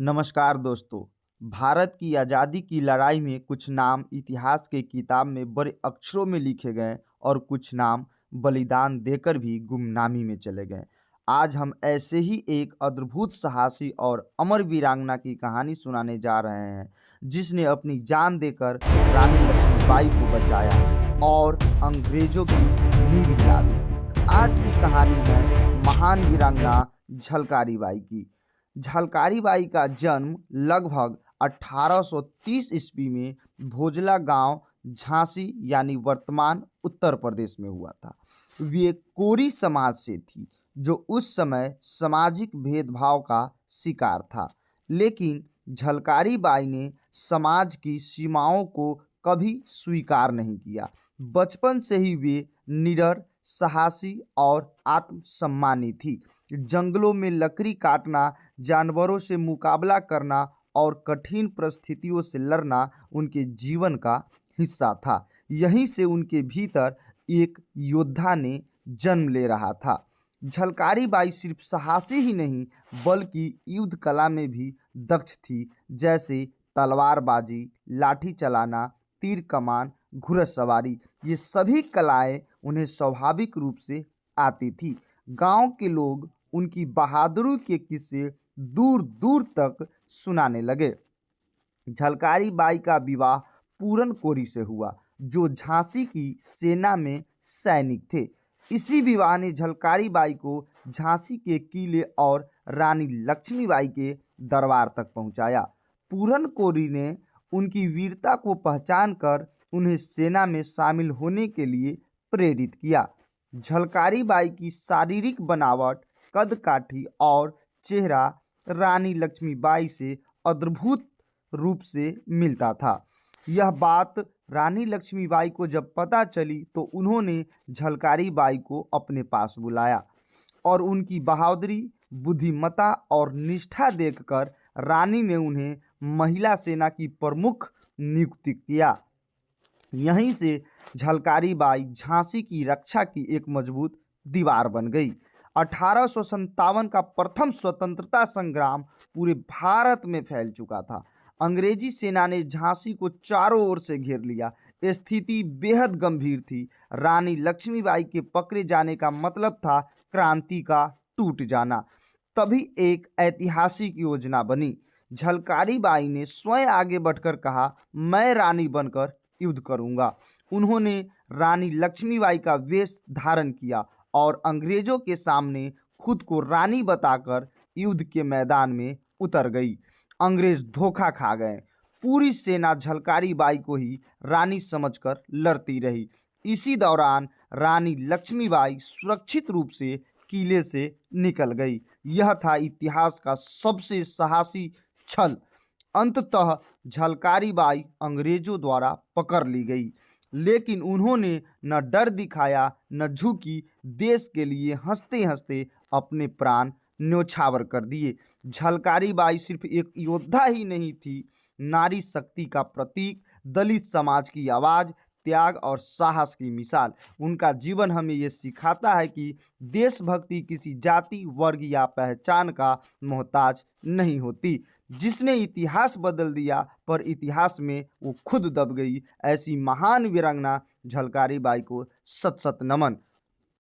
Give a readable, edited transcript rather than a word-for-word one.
नमस्कार दोस्तों। भारत की आज़ादी की लड़ाई में कुछ नाम इतिहास के किताब में बड़े अक्षरों में लिखे गए और कुछ नाम बलिदान देकर भी गुमनामी में चले गए। आज हम ऐसे ही एक अद्भुत साहसी और अमर वीरांगना की कहानी सुनाने जा रहे हैं, जिसने अपनी जान देकर रानी लक्ष्मीबाई को बचाया और अंग्रेजों की नींव हिला दी। आज की कहानी है महान वीरांगना झलकारी बाई की। झलकारी बाई का जन्म लगभग 1830 ईस्वी में भोजला गांव, झांसी यानी वर्तमान उत्तर प्रदेश में हुआ था। वे कोरी समाज से थी, जो उस समय सामाजिक भेदभाव का शिकार था। लेकिन झलकारी बाई ने समाज की सीमाओं को कभी स्वीकार नहीं किया। बचपन से ही वे निडर, साहसी और आत्मसम्मानी थी। जंगलों में लकड़ी काटना, जानवरों से मुकाबला करना और कठिन परिस्थितियों से लड़ना उनके जीवन का हिस्सा था। यहीं से उनके भीतर एक योद्धा ने जन्म ले रहा था। झलकारी बाई सिर्फ साहसी ही नहीं, बल्कि युद्ध कला में भी दक्ष थी, जैसे तलवारबाजी, लाठी चलाना, तीर कमान, घुड़सवारी। ये सभी कलाएं उन्हें स्वाभाविक रूप से आती थी। गांव के लोग उनकी बहादुरी के किस्से दूर दूर तक सुनाने लगे। झलकारी बाई का विवाह पूरन कोरी से हुआ, जो झांसी की सेना में सैनिक थे। इसी विवाह ने झलकारी बाई को झांसी के किले और रानी लक्ष्मीबाई के दरबार तक पहुंचाया। पूरन कोरी ने उनकी वीरता को पहचान कर उन्हें सेना में शामिल होने के लिए प्रेरित किया। झलकारी बाई की शारीरिक बनावट, कद-काठी और चेहरा रानी लक्ष्मीबाई से अद्भुत रूप से मिलता था। यह बात रानी लक्ष्मीबाई को जब पता चली तो उन्होंने झलकारी बाई को अपने पास बुलाया और उनकी बहादुरी, बुद्धिमत्ता और निष्ठा देखकर रानी ने उन्हें महिला सेना की प्रमुख नियुक्त किया। यहीं से झलकारी बाई झांसी की रक्षा की एक मजबूत दीवार बन गई। 1857 का प्रथम स्वतंत्रता संग्राम पूरे भारत में फैल चुका था। अंग्रेजी सेना ने झांसी को चारों ओर से घेर लिया। स्थिति बेहद गंभीर थी। रानी लक्ष्मीबाई के पकड़े जाने का मतलब था क्रांति का टूट जाना। तभी एक ऐतिहासिक योजना बनी। झलकारी बाई ने स्वयं आगे बढ़कर कहा, मैं रानी बनकर युद्ध करूंगा। उन्होंने रानी लक्ष्मीबाई का वेश धारण किया और अंग्रेजों के सामने खुद को रानी बताकर युद्ध के मैदान में उतर गई। अंग्रेज धोखा खा गए। पूरी सेना झलकारी बाई को ही रानी समझकर लड़ती रही। इसी दौरान रानी लक्ष्मीबाई सुरक्षित रूप से किले से निकल गई। यह था इतिहास का सबसे साहसी छल। अंततः झलकारी बाई अंग्रेजों द्वारा पकड़ ली गई, लेकिन उन्होंने न डर दिखाया, न झुकी। देश के लिए हंसते हंसते अपने प्राण न्योछावर कर दिए। झलकारी बाई सिर्फ एक योद्धा ही नहीं थी, नारी शक्ति का प्रतीक, दलित समाज की आवाज़, त्याग और साहस की मिसाल। उनका जीवन हमें ये सिखाता है कि देशभक्ति किसी जाति, वर्ग या पहचान का मोहताज नहीं होती। जिसने इतिहास बदल दिया, पर इतिहास में वो खुद दब गई। ऐसी महान वीरांगना झलकारी बाई को सत सत नमन।